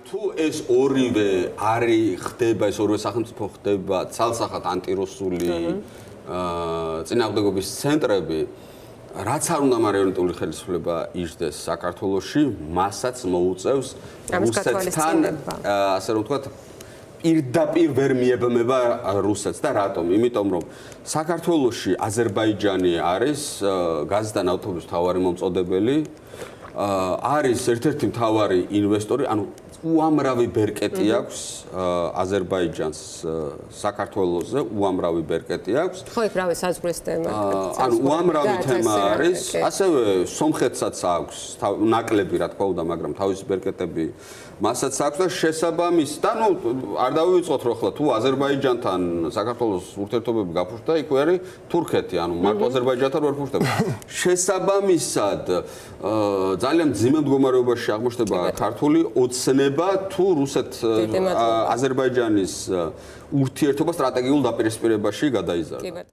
თუ ეს ორივე არის ხდება, ეს ორივე სახელმწიფო ხდება ცალსახად ანტირუსული წინააღმდეგობის ცენტრები, რაც არ უნდა მარიონეტული ხელისუფლება იждდეს საქართველოში, მასაც მოუწევს რუსეთთან, ასე რომ ვთქვათ, პირდაპირ ვერ მიებმება რუსეთს და რატომ? იმიტომ რომ საქართველოში აზერბაიჯანი არის გაზის და ნავთობის მთავარი მომწოდებელი, არის ერთ-ერთი მთავარი ინვესტორი, ანუ უამრავი ბერკეტი აქვს აზერბაიჯანს საქართველოზე, უამრავი ბერკეტი აქვს. ხო, იქ რავი საზღვრის თემა. ანუ უამრავი თემა არის, ასევე სომხეთსაც აქვს ნაკლები, რა თქმა უნდა, მაგრამ თავისი ბერკეტები მასაც აქვს და შესაბამის და ნუ არ დავივიწყოთ რომ ხლა თუ აზერბაიჯანთან საქართველოს ურთიერთობები გაფუძნდა, იქ არის თურქეთი, ანუ მარტო აზერბაიჯანთან ვერ ფუძნდება. შესაბამისად ძალიან ძიმე მდგომარეობაში აღმოჩნდება ქართული ოცნება თუ რუსეთ-აზერბაიჯანის ურთიერთობა სტრატეგიულ დაპირისპირებაში გადაიზარდა.